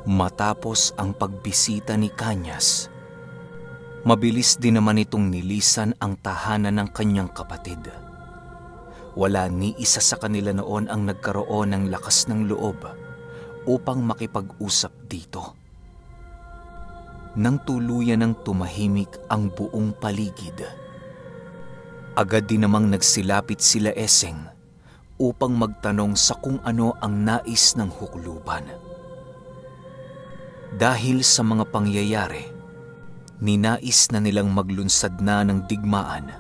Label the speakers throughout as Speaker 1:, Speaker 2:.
Speaker 1: Matapos ang pagbisita ni Kanyas, mabilis din naman itong nilisan ang tahanan ng kanyang kapatid. Wala ni isa sa kanila noon ang nagkaroon ng lakas ng loob upang makipag-usap dito. Nang tuluyan ng tumahimik ang buong paligid, agad din namang nagsilapit sila Eseng upang magtanong sa kung ano ang nais ng hukluban. Dahil sa mga pangyayari, ninais na nilang maglunsad na ng digmaan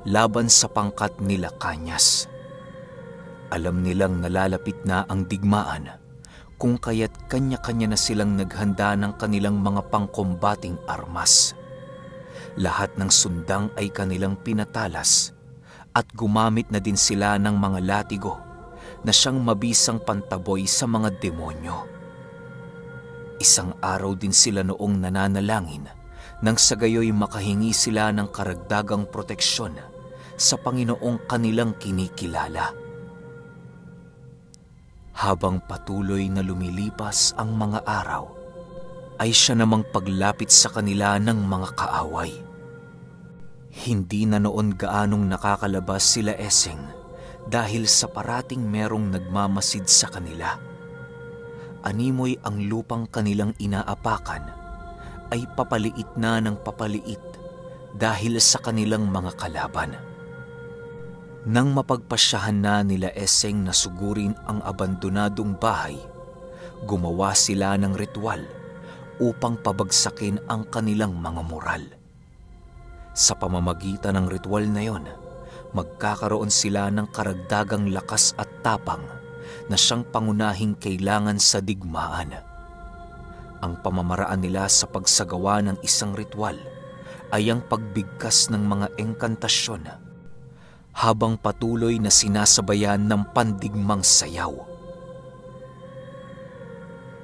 Speaker 1: laban sa pangkat nila Kanyas. Alam nilang nalalapit na ang digmaan, kung kaya't kanya-kanya na silang naghanda ng kanilang mga pangkombating armas. Lahat ng sundang ay kanilang pinatalas at gumamit na din sila ng mga latigo na siyang mabisang pantaboy sa mga demonyo. Isang araw din sila noong nananalangin nang sa gayoy makahingi sila ng karagdagang proteksyon sa Panginoong kanilang kinikilala. Habang patuloy na lumilipas ang mga araw, ay siya namang paglapit sa kanila ng mga kaaway. Hindi na noon gaanong nakakalabas sila Eseng dahil sa parating merong nagmamasid sa kanila. Animoy ang lupang kanilang inaapakan ay papaliit na ng papaliit dahil sa kanilang mga kalaban. Nang mapagpasyahan na nila Eseng na sugurin ang abandonadong bahay, gumawa sila ng ritual upang pabagsakin ang kanilang mga moral. Sa pamamagitan ng ritual na yon, magkakaroon sila ng karagdagang lakas at tapang na siyang pangunahing kailangan sa digmaan. Ang pamamaraan nila sa pagsagawa ng isang ritual ay ang pagbigkas ng mga engkantasyon habang patuloy na sinasabayan ng pandigmang sayaw.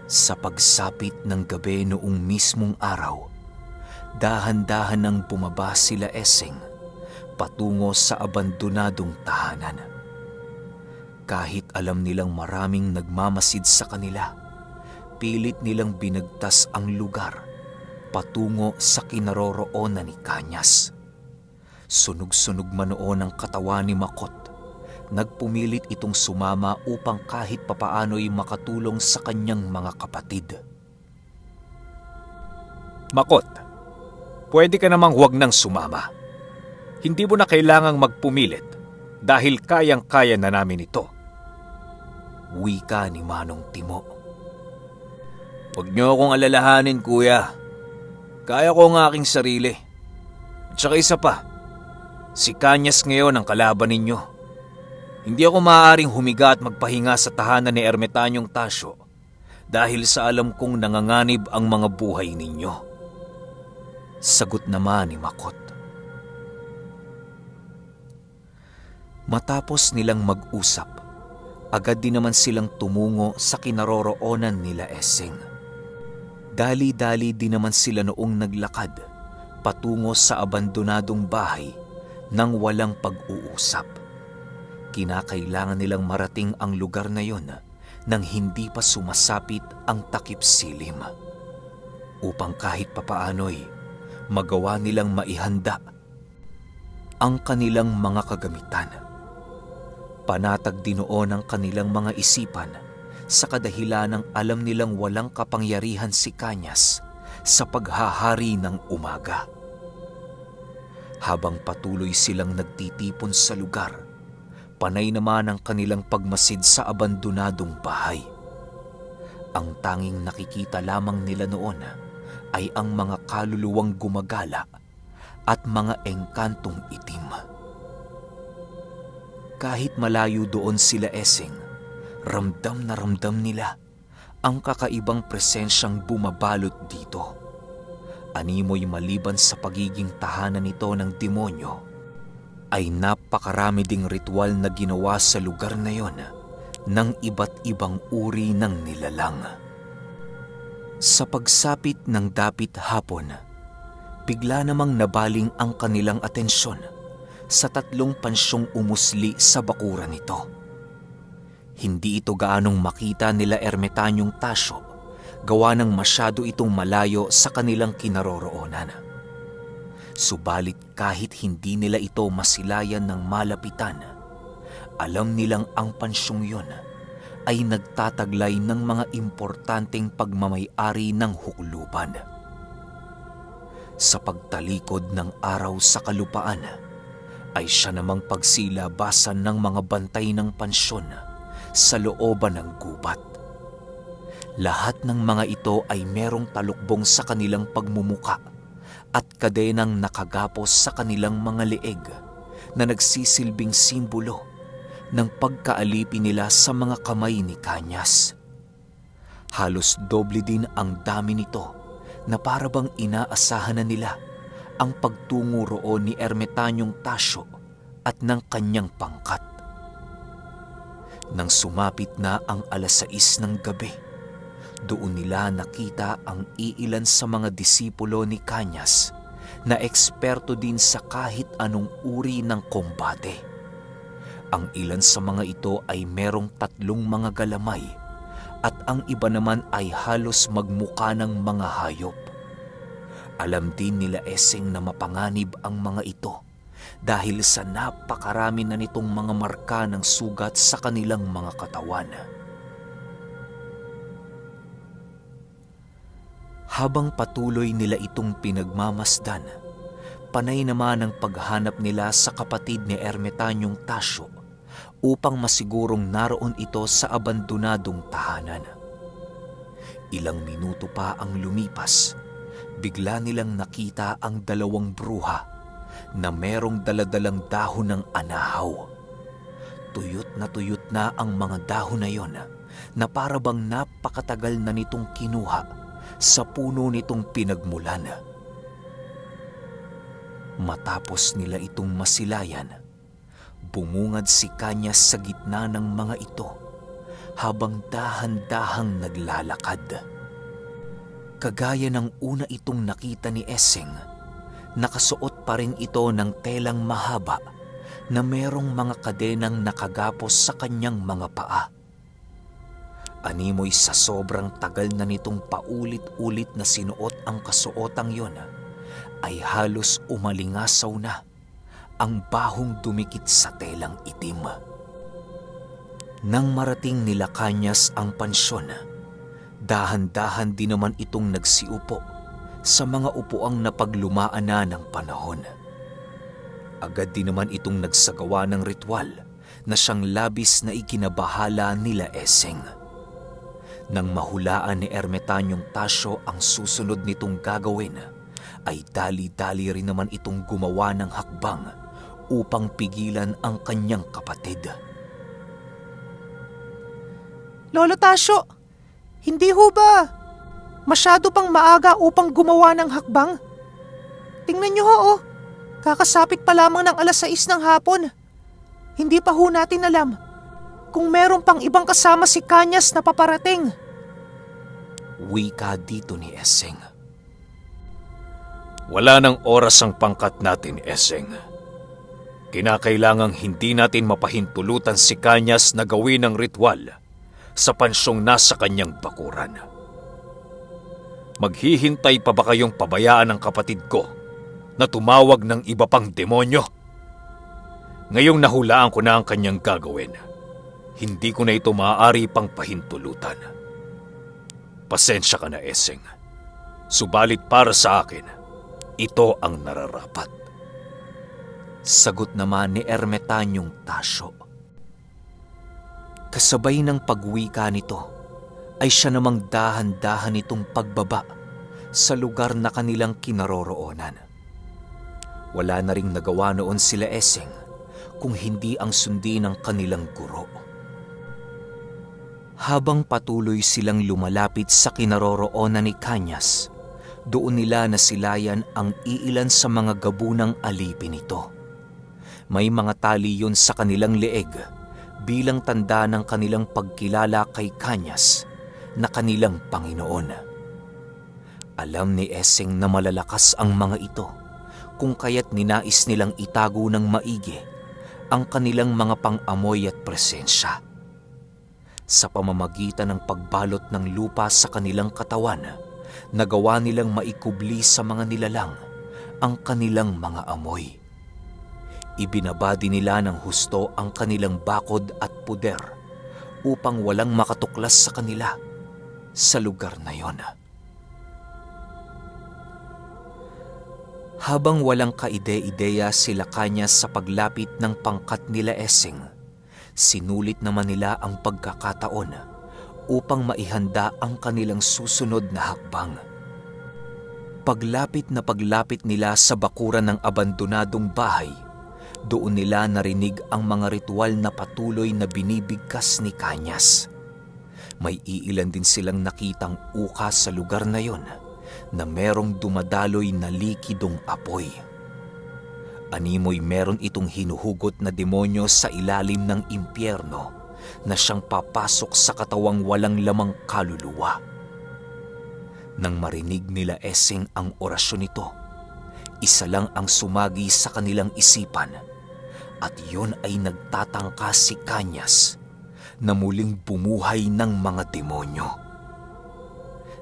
Speaker 1: Sa pagsapit ng gabi noong mismong araw, dahan-dahan nang bumaba sila Eseng patungo sa abandonadong tahanan. Kahit alam nilang maraming nagmamasid sa kanila, pilit nilang binagtas ang lugar patungo sa kinaroroonan ni Kanyas. Sunog-sunog man noon ang katawan ni Makot, nagpumilit itong sumama upang kahit papaano'y makatulong sa kanyang mga kapatid.
Speaker 2: Makot, pwede ka namang huwag nang sumama. Hindi mo na kailangang magpumilit dahil kayang-kaya na namin ito.
Speaker 1: Wika ni Manong Timo.
Speaker 3: Huwag niyo akong alalahanin, kuya. Kaya ko ang aking sarili. At saka isa pa, si Kanyas ngayon ang kalaban ninyo. Hindi ako maaaring humiga at magpahinga sa tahanan ni Ermitanyong Tasyo dahil sa alam kong nanganganib ang mga buhay ninyo.
Speaker 1: Sagot naman ni Makot. Matapos nilang mag-usap, agad din naman silang tumungo sa kinaroroonan nila Eseng. Dali-dali din naman sila noong naglakad patungo sa abandonadong bahay nang walang pag-uusap. Kinakailangan nilang marating ang lugar na yon nang hindi pa sumasapit ang takip silim, upang kahit papaano'y magawa nilang maihanda ang kanilang mga kagamitan. Panatag din noon ang kanilang mga isipan sa kadahilan ng alam nilang walang kapangyarihan si Kanyas sa paghahari ng umaga. Habang patuloy silang nagtitipon sa lugar, panay naman ang kanilang pagmasid sa abandonadong bahay. Ang tanging nakikita lamang nila noon ay ang mga kaluluwang gumagala at mga engkantong itim. Kahit malayo doon sila Eseng, ramdam na ramdam nila ang kakaibang presensyang bumabalot dito. Animoy maliban sa pagiging tahanan nito ng demonyo, ay napakarami ding ritual na ginawa sa lugar na yon ng iba't ibang uri ng nilalang. Sa pagsapit ng dapit hapon, bigla namang nabaling ang kanilang atensyon sa tatlong pansyong umusli sa bakuran nito. Hindi ito gaanong makita nila Ermitanyong Tasyo gawa ng masyado itong malayo sa kanilang kinaroroonan. Subalit kahit hindi nila ito masilayan ng malapitan, alam nilang ang pansyong yun ay nagtataglay ng mga importanteng pagmamay-ari ng hukluban. Sa pagtalikod ng araw sa kalupaan, ay siya namang pagsilabasan ng mga bantay ng pansyon sa looban ng gubat. Lahat ng mga ito ay merong talukbong sa kanilang pagmumuka at kadenang nakagapos sa kanilang mga leeg na nagsisilbing simbolo ng pagkaalipi nila sa mga kamay ni Kanyas. Halos doble din ang dami nito na parabang inaasahan na nila ang pagtungo roon ni Ermitanyong Tasyo at ng kanyang pangkat. Nang sumapit na ang 6:00 ng gabi, doon nila nakita ang iilan sa mga disipulo ni Kanyas na eksperto din sa kahit anong uri ng kombate. Ang ilan sa mga ito ay merong 3 mga galamay at ang iba naman ay halos magmukha ng mga hayop. Alam din nila Eseng na mapanganib ang mga ito dahil sa napakarami na nitong mga marka ng sugat sa kanilang mga katawan. Habang patuloy nila itong pinagmamasdan, panay naman ang paghanap nila sa kapatid ni Ermitanyong Tasyo upang masigurong naroon ito sa abandonadong tahanan. Ilang minuto pa ang lumipas, bigla nilang nakita ang 2 bruha na merong daladalang dahon ng anahaw. Tuyot na ang mga dahon na yon na parabang napakatagal na nitong kinuha sa puno nitong pinagmulan. Matapos nila itong masilayan, bumungad si Kanyas sa gitna ng mga ito habang dahan-dahang naglalakad. Kagaya ng una itong nakita ni Eseng, nakasuot pa rin ito ng telang mahaba na merong mga kadenang nakagapos sa kanyang mga paa. Animoy sa sobrang tagal na nitong paulit-ulit na sinuot ang kasuotang yon, ay halos umalingasaw na ang bahong dumikit sa telang itim. Nang marating nila Kanyas ang pansyon, dahan-dahan din naman itong nagsiupo sa mga upuang napaglumaan na ng panahon. Agad din naman itong nagsagawa ng ritual na siyang labis na ikinabahala nila Eseng. Nang mahulaan ni Ermitanyong Tasyo ang susunod nitong gagawin, ay dali-dali rin naman itong gumawa ng hakbang upang pigilan ang kanyang kapatid.
Speaker 4: Lolo Tasyo, hindi ho ba masyado pang maaga upang gumawa ng hakbang? Tingnan niyo ho, kakasapit pa lamang ng 6:00 ng hapon. Hindi pa ho natin alam kung meron pang ibang kasama si Kanyas na paparating.
Speaker 1: Wika dito ni Eseng.
Speaker 2: Wala nang oras ang pangkat natin, Eseng. Kinakailangang hindi natin mapahintulutan si Kanyas na gawin ang ritual sa pansyong nasa kanyang bakuran. Maghihintay pa ba kayong pabayaan ang kapatid ko na tumawag ng iba pang demonyo? Ngayong nahulaan ko na ang kanyang gagawin, hindi ko na ito maaari pang pahintulutan. Pasensya ka na, Eseng. Subalit para sa akin, ito ang nararapat.
Speaker 1: Sagot naman ni Ermitanyong Tasyo. Kasabay ng pagwika nito, ay siya namang dahan-dahan itong pagbaba sa lugar na kanilang kinaroroonan. Wala na ring nagawa noon sila Eseng kung hindi ang sundin ng kanilang guro. Habang patuloy silang lumalapit sa kinaroroonan ni Kanyas, doon nila nasilayan ang iilan sa mga gabunang alipin nito. May mga tali yun sa kanilang leeg bilang tanda ng kanilang pagkilala kay Kanyas na kanilang Panginoon. Alam ni Eseng na malalakas ang mga ito kung kaya't ninais nilang itago ng maigi ang kanilang mga pang-amoy at presensya. Sa pamamagitan ng pagbalot ng lupa sa kanilang katawan, nagawa nilang maikubli sa mga nilalang ang kanilang mga amoy. Ibinabadi nila ng husto ang kanilang bakod at puder upang walang makatuklas sa kanila sa lugar na yon. Habang walang kaide-ideya sila Kanyas sa paglapit ng pangkat nila Essing, sinulit naman nila ang pagkakataon upang maihanda ang kanilang susunod na hakbang. Paglapit nila sa bakuran ng abandonadong bahay, doon nila narinig ang mga ritual na patuloy na binibigkas ni Kanyas. May iilan din silang nakitang uka sa lugar na yon na merong dumadaloy na likidong apoy. Animoy meron itong hinuhugot na demonyo sa ilalim ng impyerno na siyang papasok sa katawang walang lamang kaluluwa. Nang marinig nila Essing ang orasyon nito, isa lang ang sumagi sa kanilang isipan, at yun ay nagtatangka si Kanyas na muling bumuhay ng mga demonyo.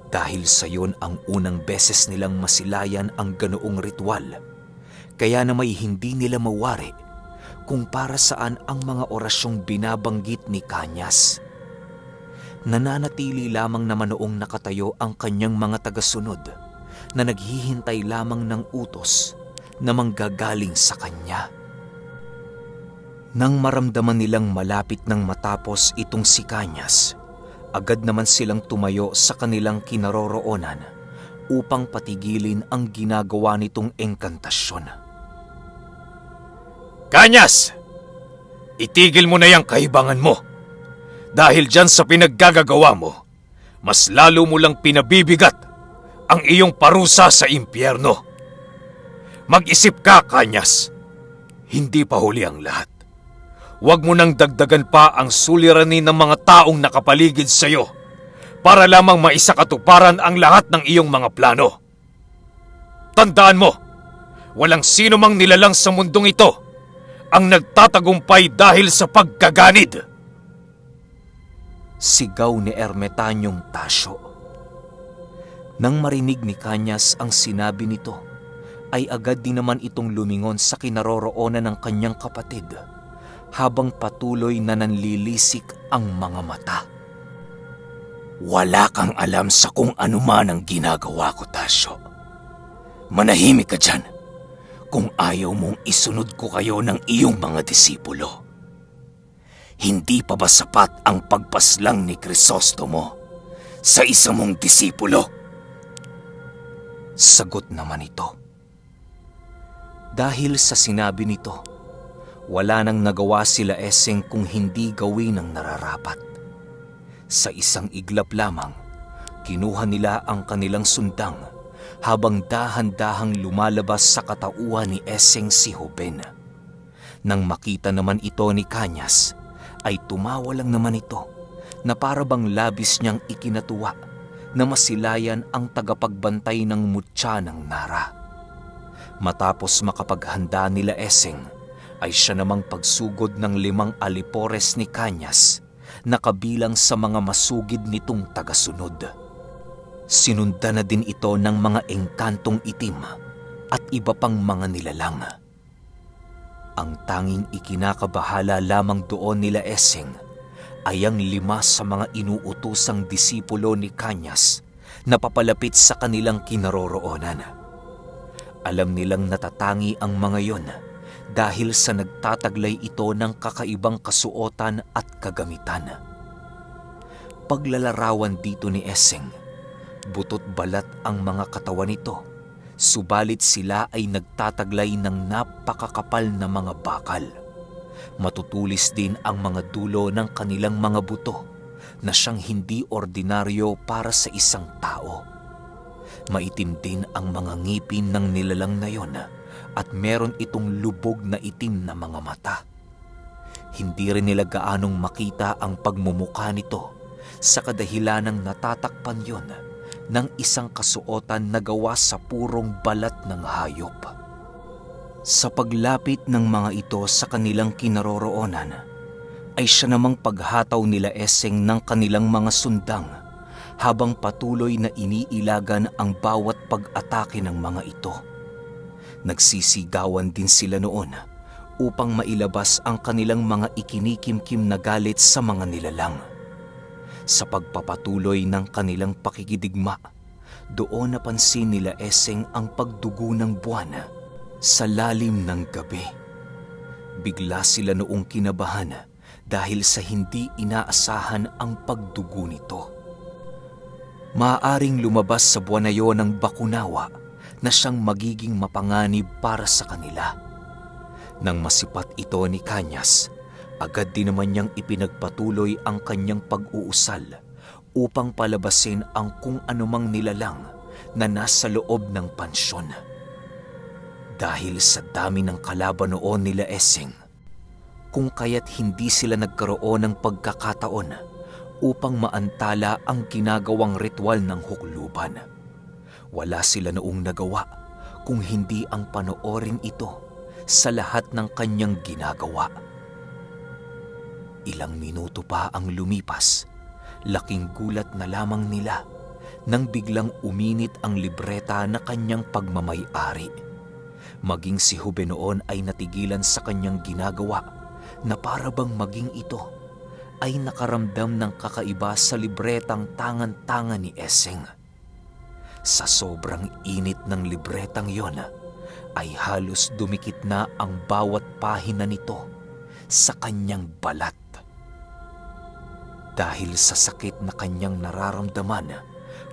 Speaker 1: Dahil sa yon ang unang beses nilang masilayan ang ganoong ritual, kaya na may hindi nila mawari kung para saan ang mga orasyong binabanggit ni Kanyas. Nananatili lamang naman noong nakatayo ang kanyang mga tagasunod na naghihintay lamang ng utos na manggagaling sa kanya. Nang maramdaman nilang malapit nang matapos itong si Kanyas, agad naman silang tumayo sa kanilang kinaroroonan upang patigilin ang ginagawa nitong engkantasyon.
Speaker 2: Kanyas! Itigil mo na yung kahibangan mo. Dahil dyan sa pinaggagawa mo, mas lalo mo lang pinabibigat ang iyong parusa sa impyerno. Mag-isip ka, Kanyas. Hindi pa huli ang lahat. Huwag mo nang dagdagan pa ang suliranin ng mga taong nakapaligid sa iyo para lamang maisakatuparan ang lahat ng iyong mga plano. Tandaan mo, walang sino mang nilalang sa mundong ito ang nagtatagumpay dahil sa pagkaganid.
Speaker 1: Sigaw ni Ermetanyong Tasyo. Nang marinig ni Kanyas ang sinabi nito, ay agad din naman itong lumingon sa kinaroroonan ng kanyang kapatid, habang patuloy na nanlilisik ang mga mata.
Speaker 3: Wala kang alam sa kung ano man ang ginagawa ko, Tasyo. Manahimik ka dyan kung ayaw mong isunod ko kayo ng iyong mga disipulo. Hindi pa ba sapat ang pagpaslang ni Crisostomo sa isa mong disipulo?
Speaker 1: Sagot naman ito. Dahil sa sinabi nito, wala nang nagawa sila Essing kung hindi gawin ang nararapat. Sa isang iglap lamang, kinuha nila ang kanilang sundang habang dahan-dahang lumalabas sa katauhan ni Essing si Hoben. Nang makita naman ito ni Kanyas, ay tumawa lang naman ito na para bang labis niyang ikinatuwa na masilayan ang tagapagbantay ng mutya ng Nara. Matapos makapaghanda nila Essing, ay siya namang pagsugod ng 5 alipores ni Kanyas na kabilang sa mga masugid nitong tagasunod. Sinundan na din ito ng mga engkantong itim at iba pang mga nilalang. Ang tanging ikinakabahala lamang doon nila Essing ay ang 5 sa mga inuutusang disipulo ni Kanyas na papalapit sa kanilang kinaroroonan. Alam nilang natatangi ang mga yon dahil sa nagtataglay ito ng kakaibang kasuotan at kagamitan. Paglalarawan dito ni Essing, butot balat ang mga katawan nito, subalit sila ay nagtataglay ng napakakapal na mga bakal. Matutulis din ang mga dulo ng kanilang mga buto na siyang hindi ordinaryo para sa isang tao. Maitim din ang mga ngipin ng nilalang na yon at meron itong lubog na itim na mga mata. Hindi rin nila gaanong makita ang pagmumukha nito sa kadahilanang natatakpan yon ng isang kasuotan na gawa sa purong balat ng hayop. Sa paglapit ng mga ito sa kanilang kinaroroonan, ay siya namang paghataw nila Eseng ng kanilang mga sundang habang patuloy na iniilagan ang bawat pag-atake ng mga ito. Nagsisigawan din sila noon upang mailabas ang kanilang mga ikinikimkim na galit sa mga nilalang. Sa pagpapatuloy ng kanilang pakikidigma, doon napansin nila Eseng ang pagdugo ng buwan sa lalim ng gabi. Bigla sila noong kinabahan dahil sa hindi inaasahan ang pagdugo nito. Maaaring lumabas sa buwan na yon ang bakunawa na siyang magiging mapanganib para sa kanila. Nang masipat ito ni Kanyas, agad din naman niyang ipinagpatuloy ang kanyang pag-uusal upang palabasin ang kung anumang nilalang na nasa loob ng pansyon. Dahil sa dami ng kalaban noon nila Eseng, kung kaya't hindi sila nagkaroon ng pagkakataon upang maantala ang ginagawang ritual ng hukluban. Wala sila noong nagawa kung hindi ang panoorin ito sa lahat ng kanyang ginagawa. Ilang minuto pa ang lumipas, laking gulat na lamang nila nang biglang uminit ang libreta na kanyang pagmamay-ari. Maging si Hube noon ay natigilan sa kanyang ginagawa na para bang maging ito ay nakaramdam ng kakaiba sa libretang tangan-tangan ni Eseng. Sa sobrang init ng libretang yon, ay halos dumikit na ang bawat pahina nito sa kanyang balat. Dahil sa sakit na kanyang nararamdaman,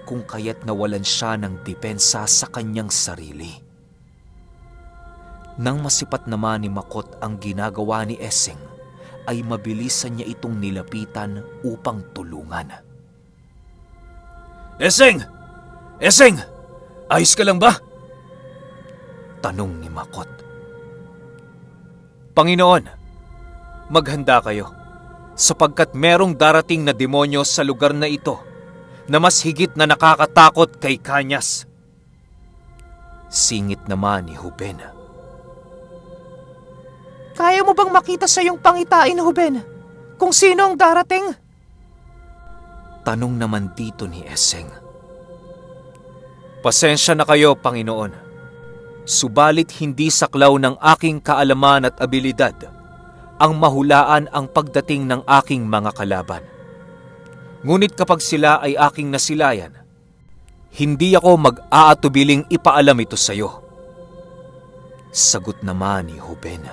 Speaker 1: kung kaya't nawalan siya ng depensa sa kanyang sarili. Nang masipat naman ni Makot ang ginagawa ni Eseng, ay mabilisan niya itong nilapitan upang tulungan.
Speaker 3: Eseng! Eseng! Ayos ka lang ba?
Speaker 1: Tanong ni Makot.
Speaker 3: Panginoon, maghanda kayo sapagkat merong darating na demonyo sa lugar na ito na mas higit na nakakatakot kay Kanyas.
Speaker 1: Singit naman ni Huben.
Speaker 4: Kaya mo bang makita sa iyong pangitain, Huben, kung sino ang darating?
Speaker 1: Tanong naman dito ni Eseng.
Speaker 3: Pasensya na kayo, Panginoon. Subalit hindi saklaw ng aking kaalaman at abilidad ang mahulaan ang pagdating ng aking mga kalaban. Ngunit kapag sila ay aking nasilayan, hindi ako mag-aatubiling ipaalam ito sa iyo.
Speaker 1: Sagot naman ni Huben.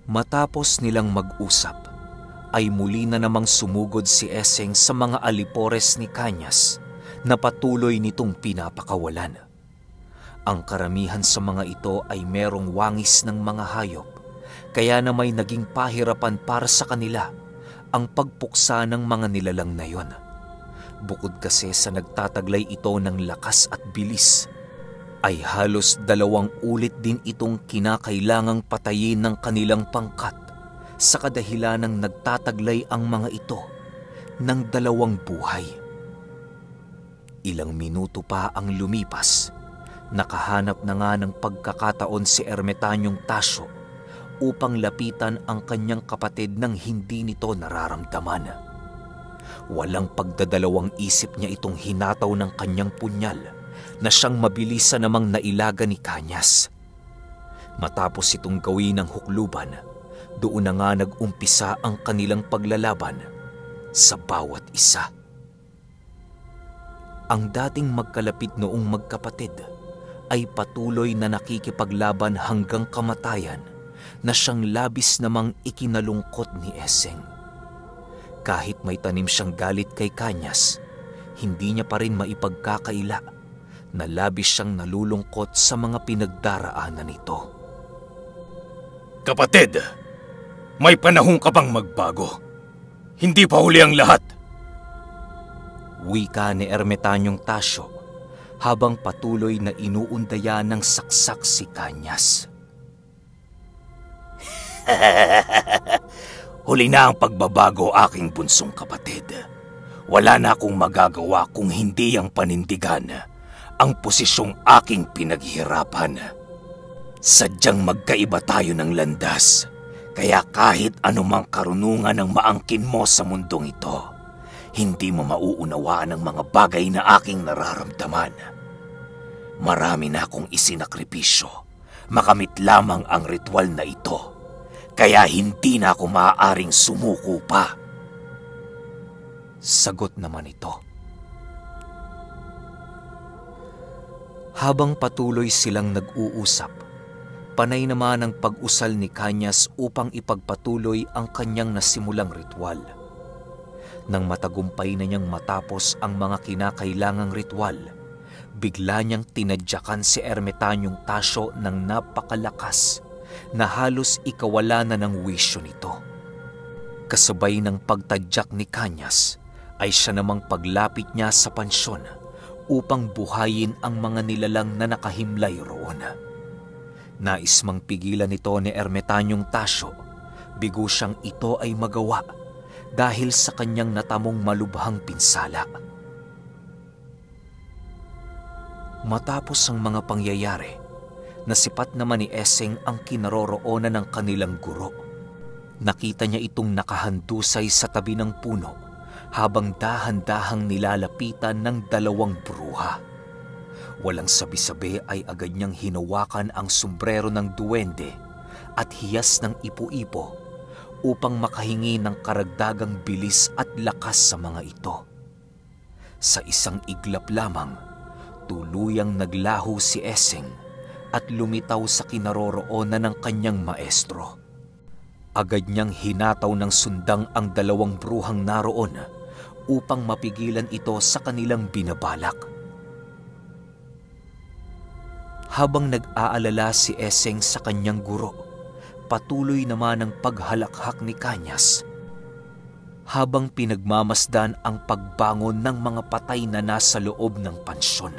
Speaker 1: Matapos nilang mag-usap, ay muli na namang sumugod si Eseng sa mga alipores ni Kanyas na patuloy nitong pinapakawalan. Ang karamihan sa mga ito ay merong wangis ng mga hayop, kaya na may naging pahirapan para sa kanila ang pagpuksa ng mga nilalang na yon. Bukod kasi sa nagtataglay ito ng lakas at bilis, ay halos 2 ulit din itong kinakailangang patayin ng kanilang pangkat sa kadahilanang nagtataglay ang mga ito ng 2 buhay. Ilang minuto pa ang lumipas, nakahanap na nga ng pagkakataon si Ermetanyong Tasyo upang lapitan ang kanyang kapatid nang hindi nito nararamdaman. Walang pagdadalawang isip niya itong hinataw ng kanyang punyal na siyang mabilisan namang nailaga ni Kanyas. Matapos itong gawin ng hukluban, doon na nga nag-umpisa ang kanilang paglalaban sa bawat isa. Ang dating magkalapit noong magkapatid ay patuloy na nakikipaglaban hanggang kamatayan na siyang labis namang ikinalungkot ni Eseng. Kahit may tanim siyang galit kay Kanyas, hindi niya pa rin maipagkakaila na labis siyang nalulungkot sa mga pinagdaraanan nito.
Speaker 2: Kapatid, may panahon ka bang magbago? Hindi pa huli ang lahat.
Speaker 1: Wika ni Ermetanyong Tasyo habang patuloy na inuundaya ng saksak si Kanyas.
Speaker 2: Huli na ang pagbabago, aking bunsong kapatid. Wala na akong magagawa kung hindi ang panindigan ang posisyong aking pinaghihirapan. Sadyang magkaiba tayo ng landas,
Speaker 3: Kaya kahit anumang karunungan ang maangkin mo sa mundong ito, hindi mo mauunawaan ang mga bagay na aking nararamdaman. Marami na akong isinakripisyo, makamit lamang ang ritual na ito, kaya hindi na ako maaaring sumuko pa.
Speaker 1: Sagot naman ito. Habang patuloy silang nag-uusap, panay naman ang pag-usal ni Kanyas upang ipagpatuloy ang kanyang nasimulang ritual. Nang matagumpay na niyang matapos ang mga kinakailangang ritual, bigla niyang tinadyakan si Ermitanyong Tasyo ng napakalakas na halos ikawala na ng wisyo nito. Kasabay ng pagtadyak ni Kanyas ay siya namang paglapit niya sa pansyon upang buhayin ang mga nilalang na nakahimlay roon. Nais mang pigilan ito ni Ermitanyong Tasyo, bigo siyang ito ay magawa dahil sa kanyang natamong malubhang pinsala. Matapos ang mga pangyayari, nasipat naman ni Eseng ang kinaroroonan ng kanilang guro. Nakita niya itong nakahandusay sa tabi ng puno habang dahan-dahang nilalapitan ng dalawang bruha. Walang sabi-sabi ay agad niyang hinawakan ang sombrero ng duwende at hiyas ng ipo-ipo upang makahingi ng karagdagang bilis at lakas sa mga ito. Sa isang iglap lamang, tuluyang naglaho si Eseng at lumitaw sa kinaroroonan ng kanyang maestro. Agad niyang hinataw ng sundang ang dalawang bruhang naroon upang mapigilan ito sa kanilang binabalak. Habang nag-aalala si Eseng sa kanyang guro, patuloy naman ang paghalakhak ni Kanyas habang pinagmamasdan ang pagbangon ng mga patay na nasa loob ng pansyon.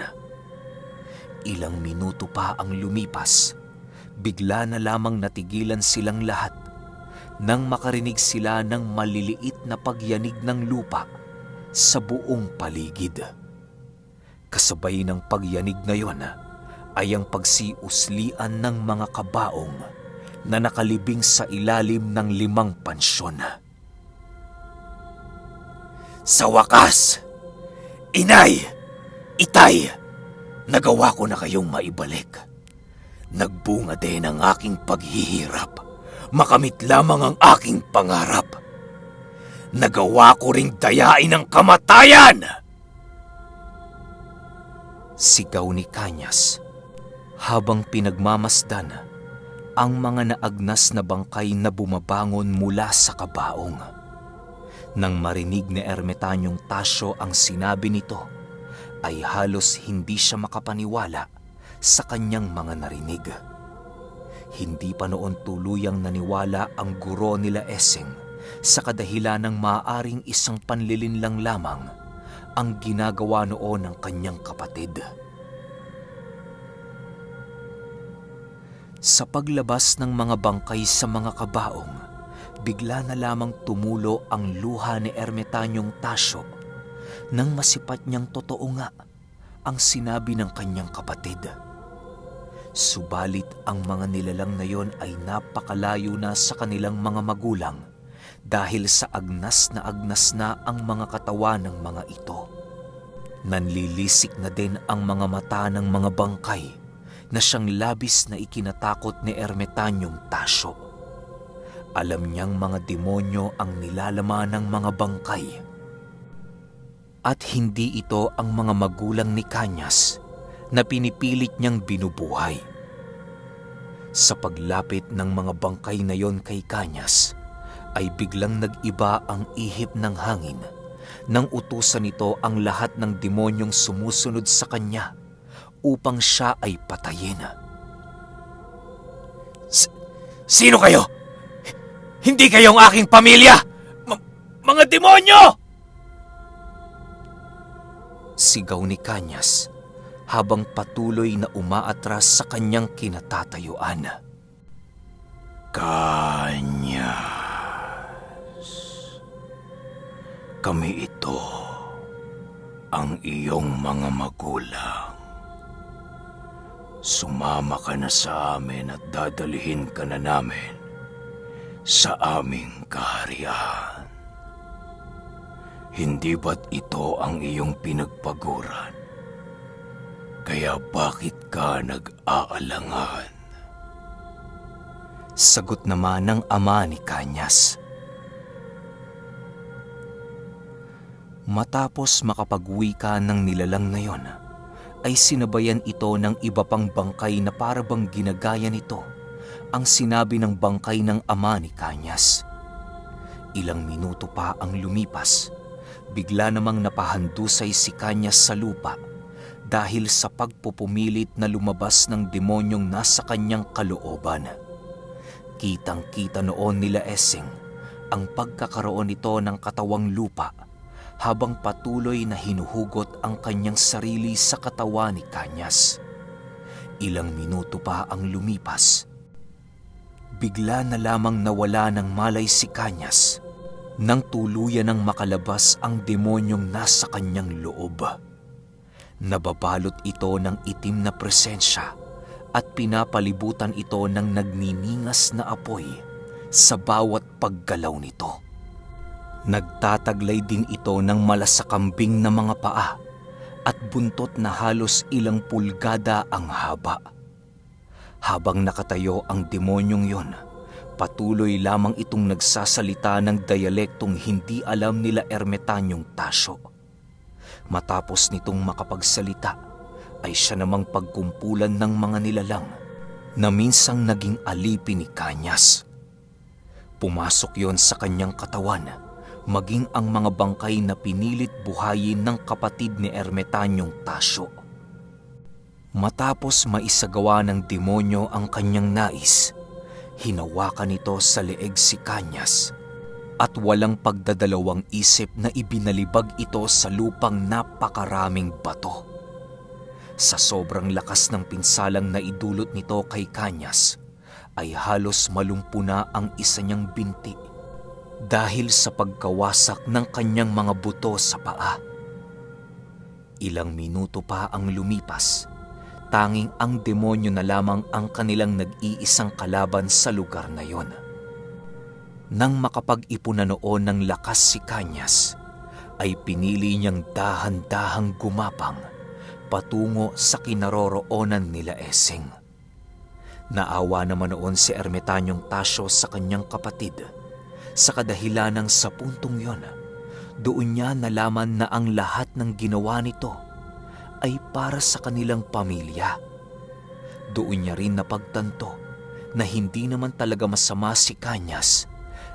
Speaker 1: Ilang minuto pa ang lumipas, bigla na lamang natigilan silang lahat nang makarinig sila ng maliliit na pagyanig ng lupa sa buong paligid. Kasabay ng pagyanig na yon ay ang pagsiuslian ng mga kabaong na nakalibing sa ilalim ng 5 pansyon.
Speaker 3: Sa wakas, Inay, Itay, nagawa ko na kayong maibalik. Nagbunga din ang aking paghihirap. Makamit lamang ang aking pangarap. Nagawa ko ring dayain ang kamatayan!
Speaker 1: Sigaw ni Kanyas habang pinagmamasdan ang mga naagnas na bangkay na bumabangon mula sa kabaong. Nang marinig ni Ermitanyong Tasyo ang sinabi nito, ay halos hindi siya makapaniwala sa kanyang mga narinig. Hindi pa noon tuluyang naniwala ang guro nila Eseng sa kadahilan ng maaaring isang panlilinlang lamang ang ginagawa noon ng kanyang kapatid. Sa paglabas ng mga bangkay sa mga kabaong, bigla na lamang tumulo ang luha ni Ermitanyong Tasyo nang masipat niyang totoo nga ang sinabi ng kanyang kapatid. Subalit ang mga nilalang na yon ay napakalayo na sa kanilang mga magulang dahil sa agnas na ang mga katawan ng mga ito. Nanlilisik na din ang mga mata ng mga bangkay na siyang labis na ikinatakot ni Ermitanyong Tasyo. Alam niyang mga demonyo ang nilalaman ng mga bangkay. At hindi ito ang mga magulang ni Kanyas na pinipilit niyang binubuhay. Sa paglapit ng mga bangkay na yon kay Kanyas, ay biglang nag-iba ang ihip ng hangin nang utusan nito ang lahat ng demonyong sumusunod sa kanya upang siya ay patayin.
Speaker 3: Sino kayo? Hindi kayong aking pamilya! Mga demonyo!
Speaker 1: Sigaw ni Kanyas habang patuloy na umaatras sa kanyang kinatatayuan.
Speaker 3: Kanyas, kami ito, ang iyong mga magulang. Sumama ka na sa amin at dadalhin ka na namin
Speaker 5: sa aming kaharian. Hindi ba't ito ang iyong pinagpaguran? Kaya bakit ka nag-aalangan?
Speaker 1: Sagot naman ng ama ni Kanyas. Matapos makapag-wika ng nilalang na yon, ay sinabayan ito ng iba pang bangkay na parabang ginagaya nito ang sinabi ng bangkay ng ama ni Kanyas. Ilang minuto pa ang lumipas, bigla namang napahandusay si Kanyas sa lupa dahil sa pagpupumilit na lumabas ng demonyong nasa kanyang kalooban. Kitang-kita noon nila Esing ang pagkakaroon nito ng katawang lupa habang patuloy na hinuhugot ang kanyang sarili sa katawan ni Kanyas. Ilang minuto pa ang lumipas. Bigla na lamang nawala ng malay si Kanyas nang tuluyan ng makalabas ang demonyong nasa kanyang loob. Nababalot ito ng itim na presensya at pinapalibutan ito ng nagniningas na apoy sa bawat paggalaw nito. Nagtataglay din ito ng malasakambing na mga paa at buntot na halos ilang pulgada ang haba. Habang nakatayo ang demonyong yon, patuloy lamang itong nagsasalita ng dialektong hindi alam nila Ermitanyong Tasyo. Matapos nitong makapagsalita, ay siya namang pagkumpulan ng mga nilalang na minsang naging alipin ni Kanyas. Pumasok yon sa kanyang katawan, maging ang mga bangkay na pinilit buhayin ng kapatid ni Ermitanyong Tasyo. Matapos maisagawa ng demonyo ang kanyang nais, hinawakan nito sa leeg si Kanyas at walang pagdadalawang isip na ibinalibag ito sa lupang napakaraming bato. Sa sobrang lakas ng pinsalang na idulot nito kay Kanyas, ay halos malumpo na ang isa niyang binti dahil sa pagkawasak ng kanyang mga buto sa paa. Ilang minuto pa ang lumipas, tanging ang demonyo na lamang ang kanilang nag-iisang kalaban sa lugar na yon. Nang makapag-ipon na noon ng lakas si Kanyas, ay pinili niyang dahan-dahang gumapang patungo sa kinaroroonan nila Esing. Naawa naman noon si Ermitanyong Tasyo sa kanyang kapatid, sa kadahilanang sa puntong yon, doon niya nalaman na ang lahat ng ginawa nito ay para sa kanilang pamilya. Doon niya rin napagtanto na hindi naman talaga masama si Kanyas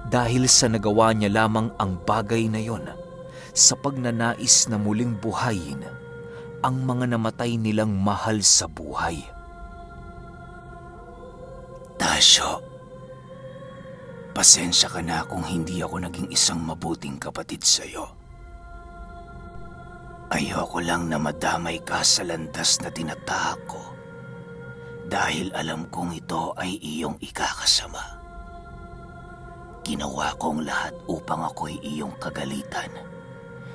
Speaker 1: dahil sa nagawa niya lamang ang bagay na yon sa pagnanais na muling buhayin ang mga namatay nilang mahal sa buhay.
Speaker 5: Tasyo, pasensya ka na kung hindi ako naging isang mabuting kapatid sa'yo. Ayoko lang na madamay ka sa landas na tinatahak ko dahil alam kong ito ay iyong ikakasama. Ginawa kong lahat upang ako'y iyong kagalitan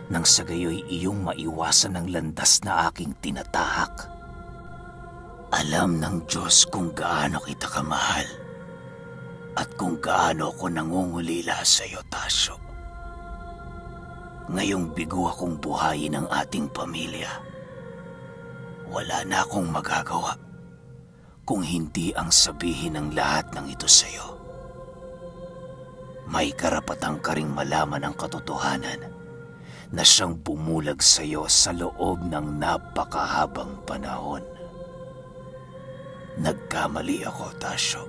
Speaker 5: nang sa gayoy iyong maiwasan ng landas na aking tinatahak. Alam ng Diyos kung gaano kita kamahal at kung gaano ko nangungulila sa iyo, Tasyo. Ngayong bigo akong buhayin ang ating pamilya, wala na akong magagawa kung hindi ang sabihin ng lahat ng ito sa iyo. May karapatan ka ring malaman ang katotohanan na siyang bumulag sa iyo sa loob ng napakahabang panahon. Nagkamali ako, Tasyo.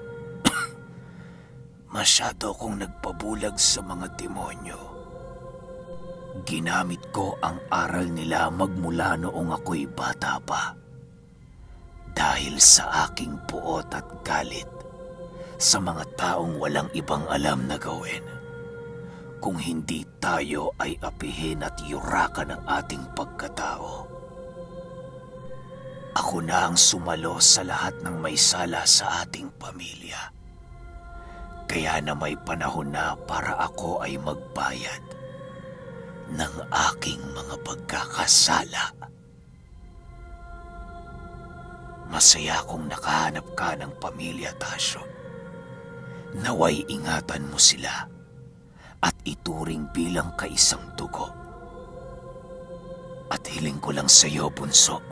Speaker 5: Masyado akong nagpabulag sa mga demonyo. Ginamit ko ang aral nila magmula noong ako'y bata pa. Dahil sa aking puot at galit sa mga taong walang ibang alam na gawin, kung hindi tayo ay apihin at yurakan ng ating pagkatao. Ako na ang sumalo sa lahat ng may sala sa ating pamilya. Kaya na may panahon na para ako ay magbayad ng aking mga pagkakasala. Masaya akong nakahanap ka ng pamilya, Tasyo. Naway ingatan mo sila at ituring bilang kaisang dugo. At hiling ko lang sa iyo, bunso,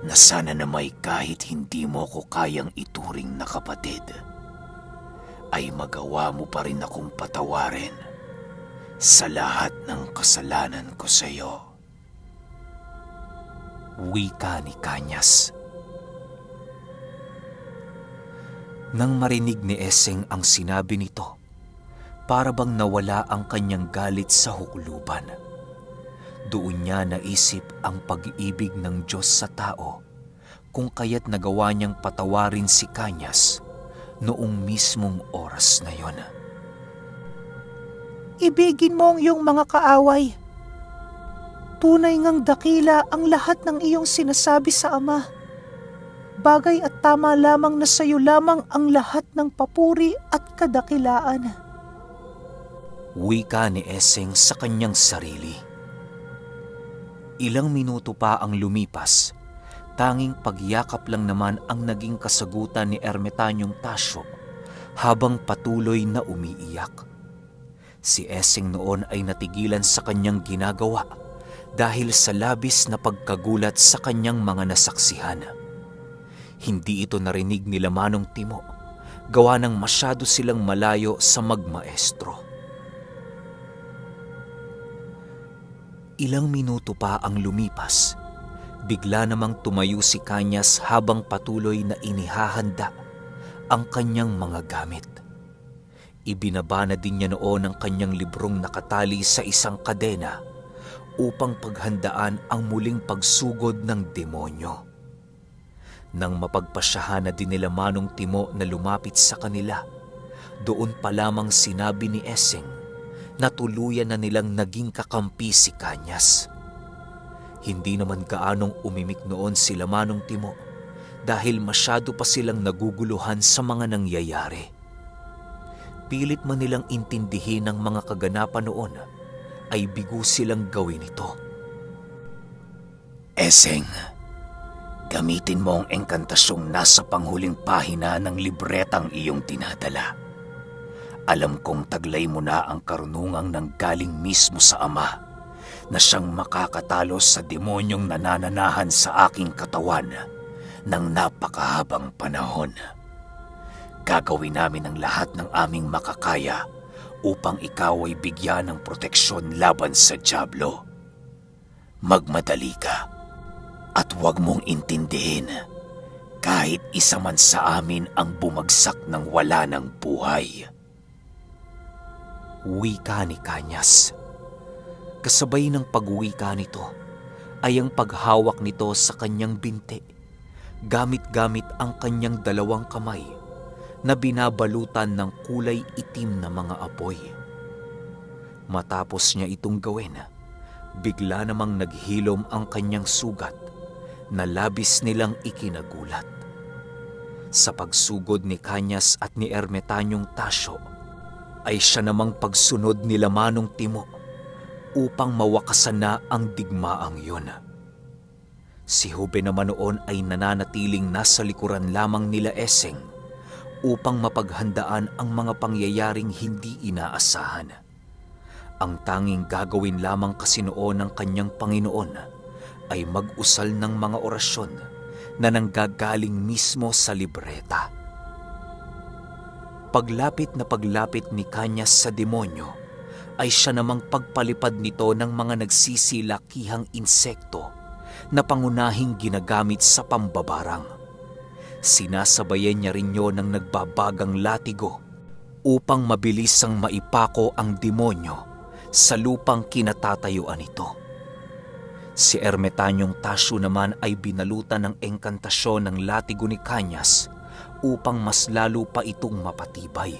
Speaker 5: na sana na may kahit hindi mo ko kayang ituring na kapatid, ay magawa mo pa rin akong patawarin sa lahat ng kasalanan ko sa iyo.
Speaker 1: Wika ni Kanyas. Nang marinig ni Eseng ang sinabi nito, para bang nawala ang kanyang galit sa hukluban. Doon niya naisip ang pag-ibig ng Diyos sa tao, kung kaya't nagawa niyang patawarin si Kanyas noong mismong oras na yon.
Speaker 4: Ibigin mo ang iyong mga kaaway. Tunay ngang dakila ang lahat ng iyong sinasabi sa Ama. Bagay at tama lamang na sa iyo lamang ang lahat ng papuri at kadakilaan.
Speaker 1: Wika ni Eseng sa kanyang sarili. Ilang minuto pa ang lumipas, tanging pagyakap lang naman ang naging kasagutan ni Ermitanyong Tasyo habang patuloy na umiiyak. Si Eseng noon ay natigilan sa kanyang ginagawa dahil sa labis na pagkagulat sa kanyang mga nasaksihan. Hindi ito narinig nila Manong Timo, gawa ng masyado silang malayo sa magmaestro. Ilang minuto pa ang lumipas, bigla namang tumayo si Kanyas habang patuloy na inihahanda ang kanyang mga gamit. Ibinaba na din niya noon ang kanyang librong nakatali sa isang kadena upang paghandaan ang muling pagsugod ng demonyo. Nang mapagpasyahan na din nila Manong Timo na lumapit sa kanila, doon pa lamang sinabi ni Eseng na tuluyan na nilang naging kakampi si Kanyas. Hindi naman gaanong umimik noon sila Manong Timo dahil masyado pa silang naguguluhan sa mga nangyayari. Pilit man nilang intindihin ang mga kaganapan noon, ay bigo silang gawin ito.
Speaker 5: Eseng, gamitin mo ang engkantasyong nasa panghuling pahina ng libretang iyong tinadala. Alam kong taglay mo na ang karunungang nanggaling mismo sa Ama na siyang makakatalo sa demonyong nanananahan sa aking katawan ng napakahabang panahon. Gagawin namin ang lahat ng aming makakaya upang ikaw ay bigyan ng proteksyon laban sa dyablo. Magmadali ka at huwag mong intindihin kahit isa man sa amin ang bumagsak ng wala ng buhay.
Speaker 1: Wika ni Kanyas. Kasabay ng pagwika nito ay ang paghawak nito sa kanyang binti, gamit-gamit ang kanyang dalawang kamay na binabalutan ng kulay itim na mga apoy. Matapos niya itong gawin, bigla namang naghilom ang kanyang sugat na labis nilang ikinagulat. Sa pagsugod ni Kanyas at ni Ermitanyong Tasyo, ay siya namang pagsunod nila Manong Timo upang mawakasan na ang digmaang yun. Si Hube naman noon ay nananatiling nasa likuran lamang nila Eseng upang mapaghandaan ang mga pangyayaring hindi inaasahan. Ang tanging gagawin lamang kasi noon ng kanyang Panginoon ay mag-usal ng mga orasyon na nanggagaling mismo sa libreta. Paglapit ni Kanyas sa demonyo, ay siya namang pagpalipad nito ng mga nagsisilakihang insekto na pangunahing ginagamit sa pambabarang. Sinasabayan niya rin yun ng nagbabagang latigo upang mabilisang maipako ang demonyo sa lupang kinatatayuan ito. Si Ermitanyong Tasyo naman ay binalutan ng engkantasyon ng latigo ni Kanyas upang mas lalo pa itong mapatibay.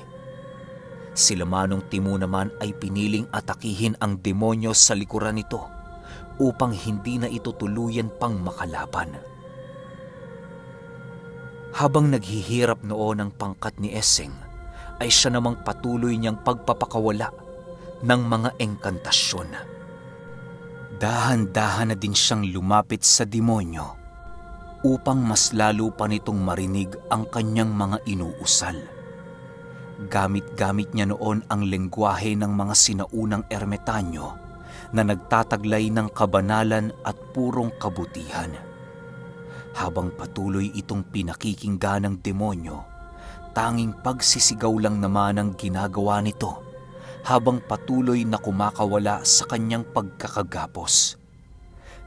Speaker 1: Sila Manong Timo naman ay piniling atakihin ang demonyo sa likuran nito upang hindi na ito tuluyan pang makalaban. Habang naghihirap noon ang pangkat ni Eseng, ay siya namang patuloy niyang pagpapakawala ng mga engkantasyon. Dahan-dahan na din siyang lumapit sa demonyo upang mas lalo pa nitong marinig ang kanyang mga inuusal. Gamit-gamit niya noon ang lengguwahe ng mga sinaunang ermitanyo na nagtataglay ng kabanalan at purong kabutihan. Habang patuloy itong pinakikinggan ng demonyo, tanging pagsisigaw lang naman ang ginagawa nito habang patuloy na kumakawala sa kanyang pagkakagapos.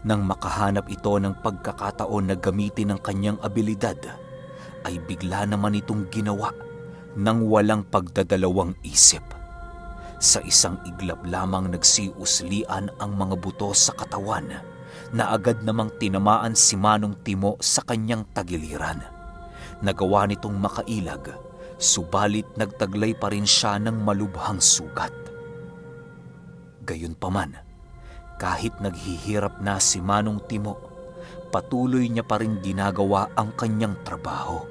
Speaker 1: Nang makahanap ito ng pagkakataon na gamitin ang kanyang abilidad, ay bigla naman itong ginawa nang walang pagdadalawang isip. Sa isang iglap lamang nagsiuslian ang mga buto sa katawan na agad namang tinamaan si Manong Timo sa kanyang tagiliran. Nagawa nitong makailag, subalit nagtaglay pa rin siya ng malubhang sugat. Gayunpaman, kahit naghihirap na si Manong Timo, patuloy niya pa rin ginagawa ang kanyang trabaho.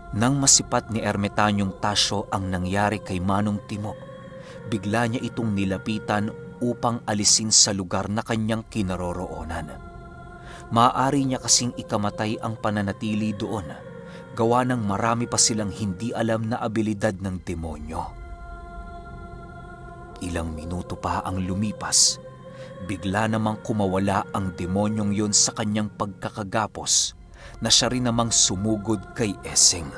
Speaker 1: Nang masipat ni Ermitanyong Tasyo ang nangyari kay Manong Timo, bigla niya itong nilapitan upang alisin sa lugar na kanyang kinaroroonan. Maaari niya kasing ikamatay ang pananatili doon, gawa ng marami pa silang hindi alam na abilidad ng demonyo. Ilang minuto pa ang lumipas, bigla namang kumawala ang demonyong yon sa kanyang pagkakagapos na siya rin namang sumugod kay Eseng.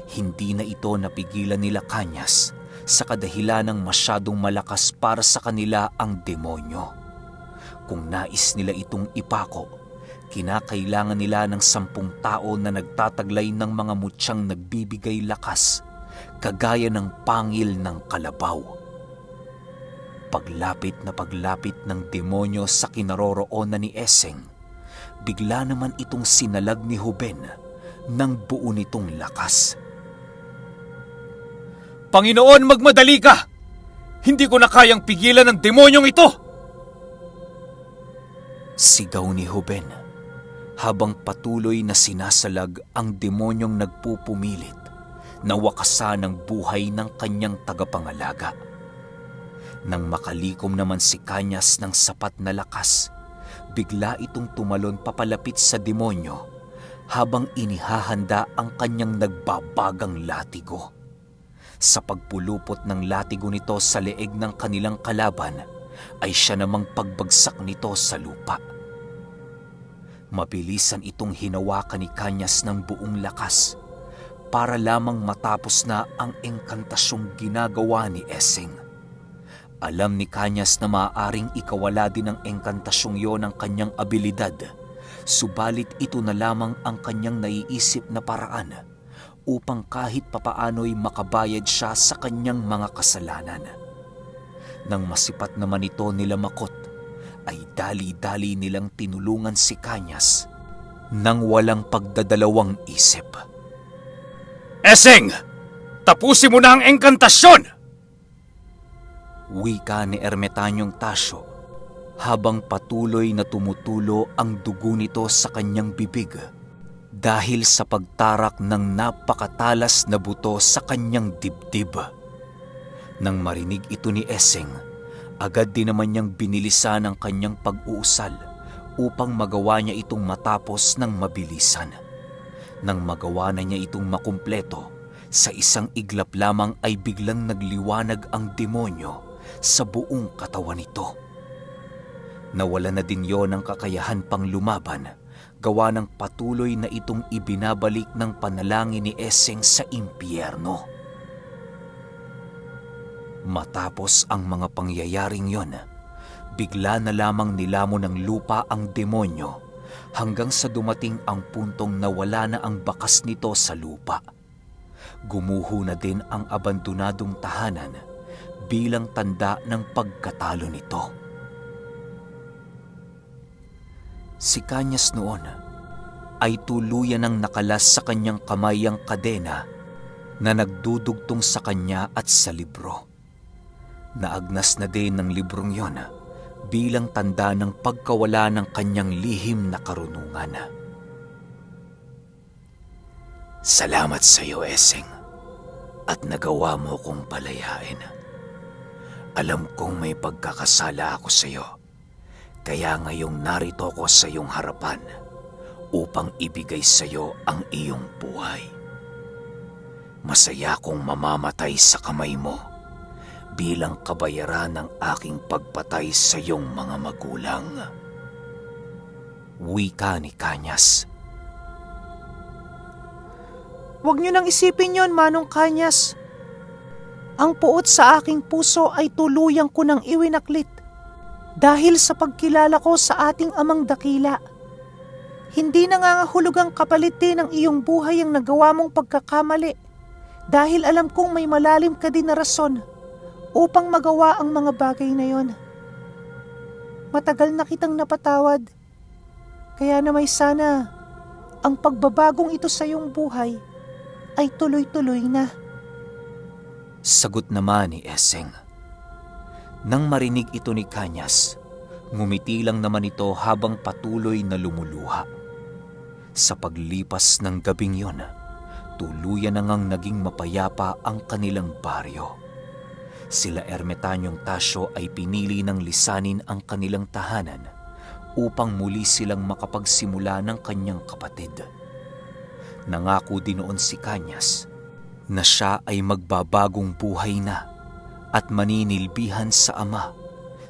Speaker 1: Hindi na ito napigilan nila Kanyas sa kadahilan ng masyadong malakas para sa kanila ang demonyo. Kung nais nila itong ipako, kinakailangan nila ng 10 tao na nagtataglay ng mga mutyang nagbibigay lakas, kagaya ng pangil ng kalabaw. Paglapit ng demonyo sa kinaroroonan ni Eseng, bigla naman itong sinalag ni Huben ng buo nitong lakas.
Speaker 2: Panginoon, magmadali ka! Hindi ko na kayang pigilan ng demonyong ito!
Speaker 1: Sigaw ni Huben habang patuloy na sinasalag ang demonyong nagpupumilit na wakasan ang buhay ng kanyang tagapangalaga. Nang makalikom naman si Kanyas ng sapat na lakas, bigla itong tumalon papalapit sa demonyo habang inihahanda ang kanyang nagbabagang latigo. Sa pagpulupot ng latigo nito sa leeg ng kanilang kalaban, ay siya namang pagbagsak nito sa lupa. Mabilisan itong hinawakan ni Kanyas ng buong lakas para lamang matapos na ang engkantasyong ginagawa ni Eseng. Alam ni Kanyas na maaaring ikawala din ng engkantasyong yon ang kanyang abilidad, subalit ito na lamang ang kanyang naiisip na paraan upang kahit papaano'y makabayad siya sa kanyang mga kasalanan. Nang masipat naman ito nila Makot, ay dali-dali nilang tinulungan si Kanyas nang walang pagdadalawang isip.
Speaker 2: Eseng! Tapusin mo na ang engkantasyon!
Speaker 1: Wika ni Ermitanyong Tasyo habang patuloy na tumutulo ang dugo nito sa kanyang bibig dahil sa pagtarak ng napakatalas na buto sa kanyang dibdib. Nang marinig ito ni Eseng, agad din naman niyang binilisan ang kanyang pag-uusal upang magawa niya itong matapos ng mabilisan. Nang magawa na niya itong makumpleto, sa isang iglap lamang ay biglang nagliwanag ang demonyo sa buong katawan nito. Nawala na din yon ang kakayahan pang lumaban, gawa ng patuloy na itong ibinabalik ng panalangin ni Eseng sa impyerno. Matapos ang mga pangyayaring yon, bigla na lamang nilamon ng lupa ang demonyo hanggang sa dumating ang puntong nawala na ang bakas nito sa lupa. Gumuho na din ang abandonadong tahanan bilang tanda ng pagkatalo nito. Si Kanyas noon ay tuluyan ng nakalas sa kanyang kamay ang kadena na nagdudugtong sa kanya at sa libro. Naagnas na din ng librong yon bilang tanda ng pagkawala ng kanyang lihim na karunungan.
Speaker 5: Salamat sa iyo, Eseng, at nagawa mo kong palayain. Alam kong may pagkakasala ako sa iyo, kaya ngayong narito ko sa iyong harapan upang ibigay sa iyo ang iyong buhay. Masaya kong mamamatay sa kamay mo bilang kabayaran ng aking pagpatay sa iyong mga magulang.
Speaker 1: Wika ni Kanyas.
Speaker 4: Huwag niyo nang isipin yon, Manong Kanyas. Ang puot sa aking puso ay tuluyang ko nang iwinaklit dahil sa pagkilala ko sa ating amang dakila. Hindi nangangahulog ang kapalit din ng iyong buhay ang nagawa mong pagkakamali dahil alam kong may malalim ka din na rason upang magawa ang mga bagay na yon. Matagal na kitang napatawad, kaya na may sana ang pagbabagong ito sa iyong buhay ay tuloy-tuloy na.
Speaker 1: Sagot naman ni Esseng. Nang marinig ito ni Kanyas, ngumiti lang naman ito habang patuloy na lumuluha. Sa paglipas ng gabing yon, tuluyan na ngang naging mapayapa ang kanilang baryo. Sila Ermetanyong Tasyo ay pinili ng lisanin ang kanilang tahanan upang muli silang makapagsimula ng kanyang kapatid. Nangako din noon si Kanyas na siya ay magbabagong buhay na at maninilbihan sa ama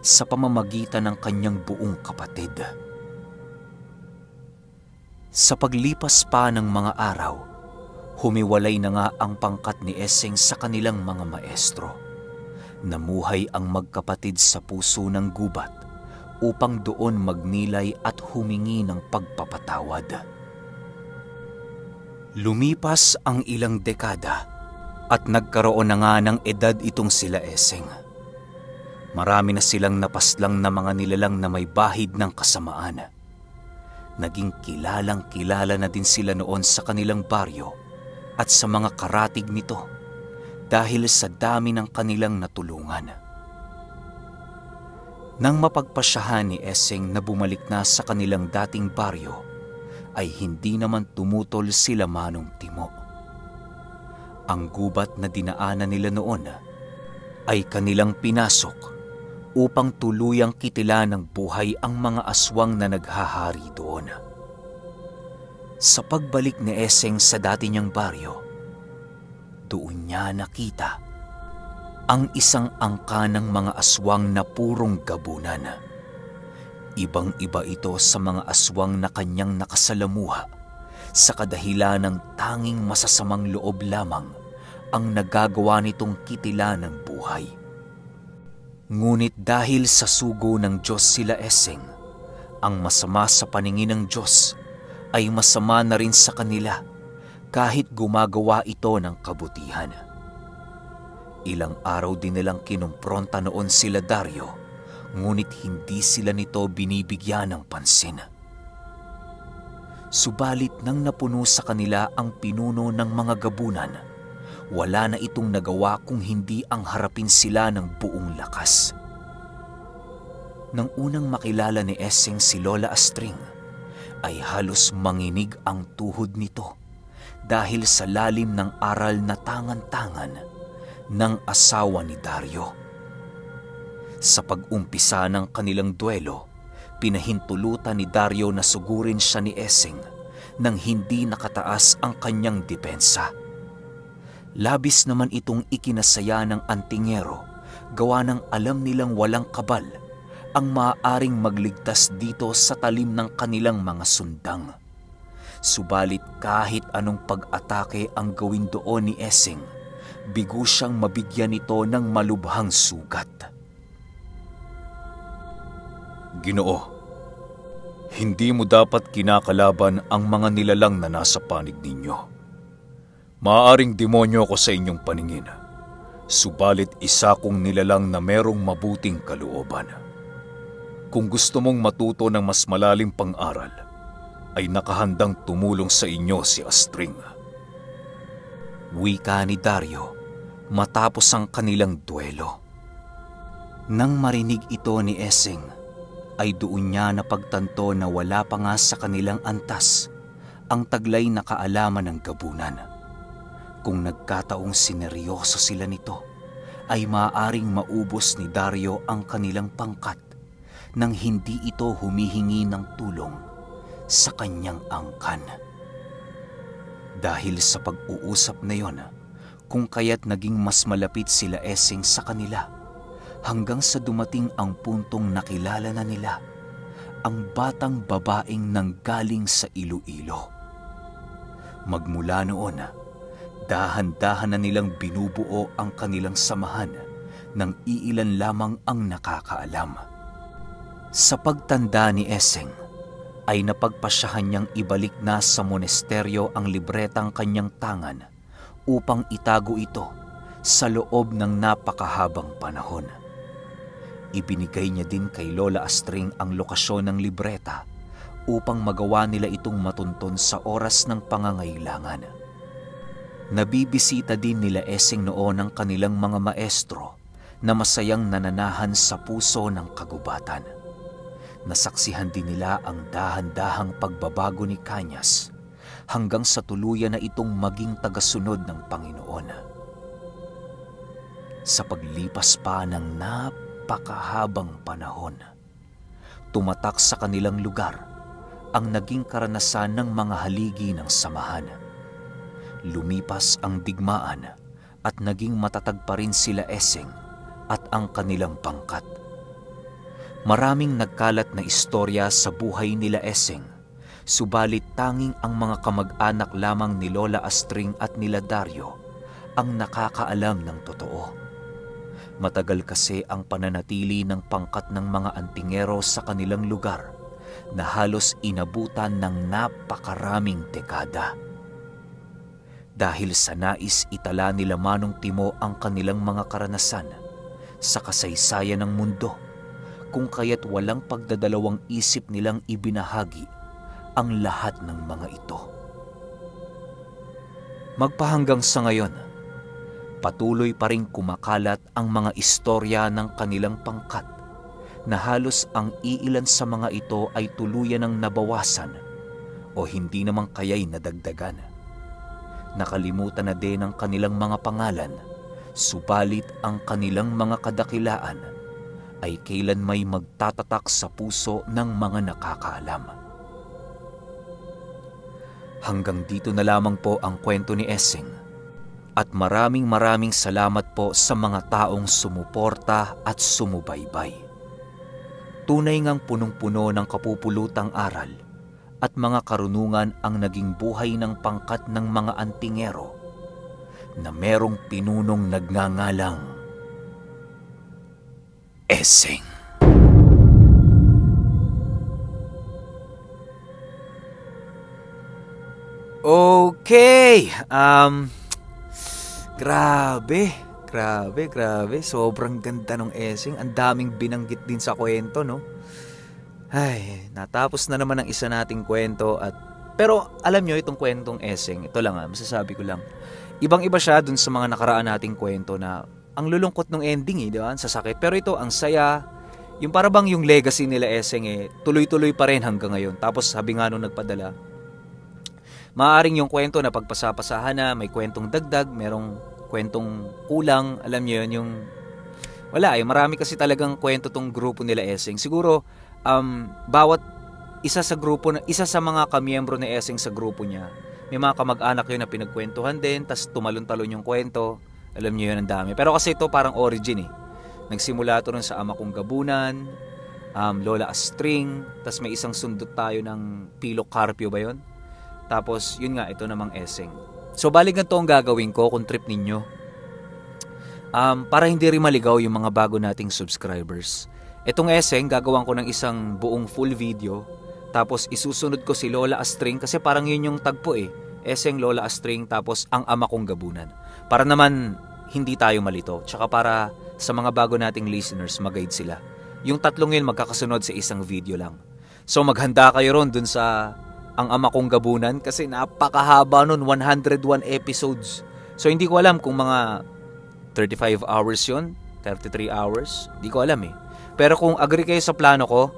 Speaker 1: sa pamamagitan ng kanyang buong kapatid. Sa paglipas pa ng mga araw, humiwalay na nga ang pangkat ni Esseng sa kanilang mga maestro. Namuhay ang magkapatid sa puso ng gubat upang doon magnilay at humingi ng pagpapatawad. Lumipas ang ilang dekada at nagkaroon na nga ng edad itong sila Esseng. Marami na silang napaslang na mga nilalang na may bahid ng kasamaan. Naging kilalang-kilala na din sila noon sa kanilang baryo at sa mga karatig nito dahil sa dami ng kanilang natulungan. Nang mapagpasyahan ni Esseng na bumalik na sa kanilang dating baryo, ay hindi naman tumutol sila Manong Timo. Ang gubat na dinaanan nila noon ay kanilang pinasok upang tuluyang kitilan ng buhay ang mga aswang na naghahari doon. Sa pagbalik ni Esseng sa dati niyang baryo, doon niya nakita ang isang angka ng mga aswang na purong gabunan. Ibang-iba ito sa mga aswang na kanyang nakasalamuha sa kadahilan ng tanging masasamang loob lamang ang nagagawa nitong kitila ng buhay. Ngunit dahil sa sugo ng Diyos sila Esseng, ang masama sa paningin ng Diyos ay masama na rin sa kanila kahit gumagawa ito ng kabutihan. Ilang araw din nilang kinumpronta noon sila Dario, ngunit hindi sila nito binibigyan ng pansin. Subalit nang napuno sa kanila ang pinuno ng mga gabunan, wala na itong nagawa kung hindi ang harapin sila ng buong lakas. Nang unang makilala ni Esseng si Lola Astring, ay halos manginig ang tuhod nito dahil sa lalim ng aral na tangan-tangan ng asawa ni Dario. Sa pag-umpisa ng kanilang duelo, pinahintulutan ni Dario na sugurin siya ni Esseng nang hindi nakataas ang kanyang depensa. Labis naman itong ikinasaya ng antingero gawa ng alam nilang walang kabal ang maaaring magligtas dito sa talim ng kanilang mga sundang. Subalit kahit anong pag-atake ang gawin doon ni Esseng, bigo siyang mabigyan ito ng malubhang sugat.
Speaker 2: Ginoo, hindi mo dapat kinakalaban ang mga nilalang na nasa panig ninyo. Maaaring demonyo ko sa inyong paningin, subalit isa kong nilalang na merong mabuting kalooban. Kung gusto mong matuto ng mas malalim pang aral, ay nakahandang tumulong sa inyo si Astring.
Speaker 1: Wika ni Dario matapos ang kanilang duelo. Nang marinig ito ni Esseng, ay doon niya napagtanto na wala pa nga sa kanilang antas ang taglay na kaalaman ng gabunan. Kung nagkataong sineryoso sila nito, ay maaaring maubos ni Dario ang kanilang pangkat nang hindi ito humihingi ng tulong sa kanyang angkan. Dahil sa pag-uusap na yon, kung kaya't naging mas malapit sila Eseng sa kanila hanggang sa dumating ang puntong nakilala na nila ang batang babaeng nanggaling sa Iloilo. Magmula noon, dahan-dahan na nilang binubuo ang kanilang samahan nang iilan lamang ang nakakaalam. Sa pagtanda ni Eseng, ay napagpasyahan niyang ibalik na sa monasteryo ang libretang kanyang tangan upang itago ito sa loob ng napakahabang panahon. Ibinigay niya din kay Lola Astring ang lokasyon ng libreta upang magawa nila itong matunton sa oras ng pangangailangan. Nabibisita din nila Eseng noon ang kanilang mga maestro na masayang nananahan sa puso ng kagubatan. Nasaksihan din nila ang dahan-dahang pagbabago ni Cañas hanggang sa tuluyan na itong maging tagasunod ng Panginoon. Sa paglipas pa ng napakahabang panahon, tumatak sa kanilang lugar ang naging karanasan ng mga haligi ng samahan. Lumipas ang digmaan at naging matatag pa rin sila Eseng at ang kanilang pangkat. Maraming nagkalat na istorya sa buhay nila Eseng, subalit tanging ang mga kamag-anak lamang ni Lola Astring at nila Dario ang nakakaalam ng totoo. Matagal kasi ang pananatili ng pangkat ng mga antingero sa kanilang lugar na halos inabutan ng napakaraming dekada. Dahil sa nais itala nila Manong Timo ang kanilang mga karanasan sa kasaysayan ng mundo, kung kaya't walang pagdadalawang isip nilang ibinahagi ang lahat ng mga ito. Magpahanggang sa ngayon, patuloy pa rin kumakalat ang mga istorya ng kanilang pangkat na halos ang iilan sa mga ito ay tuluyan ng nabawasan o hindi naman kaya'y nadagdagan. Nakalimutan na din ang kanilang mga pangalan, subalit ang kanilang mga kadakilaan ay kailan may magtatatak sa puso ng mga nakakaalam. Hanggang dito na lamang po ang kwento ni Eseng at maraming salamat po sa mga taong sumuporta at sumubaybay. Tunay ngang punong-puno ng kapupulutang aral at mga karunungan ang naging buhay ng pangkat ng mga antingero na merong pinunong nagngangalang Eseng.
Speaker 3: Okay, grabe. Sobrang ganda ng Eseng. Ang daming binanggit din sa kwento, no? Ay, natapos na naman ang isa nating kwento pero alam nyo, itong kwentong Eseng, ito lang masasabi ko lang. Ibang-iba siya dun sa mga nakaraan nating kwento na ang lulungkot ng ending, di ba? Sa sakit. Pero ito, ang saya. Yung parabang yung legacy nila Eseng, tuloy-tuloy pa rin hanggang ngayon. Tapos sabi nga nung nagpadala, maaaring yung kwento na pagpasapasahan na, may kwentong dagdag, merong kwentong kulang, alam niyo yun, yung wala marami kasi talagang kwento tong grupo nila Eseng. Siguro bawat isa sa mga kamiyembro ni Eseng sa grupo niya, may mga kamag-anak yun na pinagkwentuhan din, tas tumalon-talon yung kwento. Alam niyo yun, ang dami. Pero kasi ito parang origin Nagsimula ito rin sa ama kong gabunan, Lola Astring, tas may isang sundot tayo ng Pilo Carpio ba yun? Tapos yun nga, ito namang Eseng. So balik ganito ang gagawin ko kung trip ninyo. Para hindi rin maligaw yung mga bago nating subscribers. Itong Eseng, gagawan ko ng isang buong full video. Tapos isusunod ko si Lola Astring kasi parang yun yung tagpo Eseng, Lola Astring, tapos ang ama kong gabunan. Para naman hindi tayo malito. Tsaka para sa mga bago nating listeners, mag-guide sila. Yung tatlong yun magkakasunod sa isang video lang. So maghanda kayo ron dun sa ang ama kong gabunan kasi napakahaba nun, 101 episodes. So hindi ko alam kung mga 35 hours yun, 33 hours, hindi ko alam Pero kung agree kayo sa plano ko,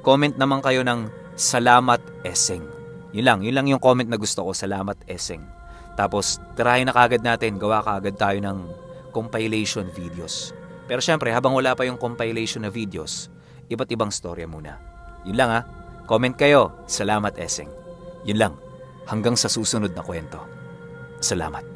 Speaker 3: comment naman kayo ng Salamat Eseng. Yun lang yung comment na gusto ko, Salamat Eseng. Tapos tirahin na kagad natin, gawa kagad tayo ng compilation videos. Pero syempre, habang wala pa yung compilation na videos, iba't ibang storya muna. Yun lang comment kayo, Salamat Eseng. Yun lang, hanggang sa susunod na kwento. Salamat.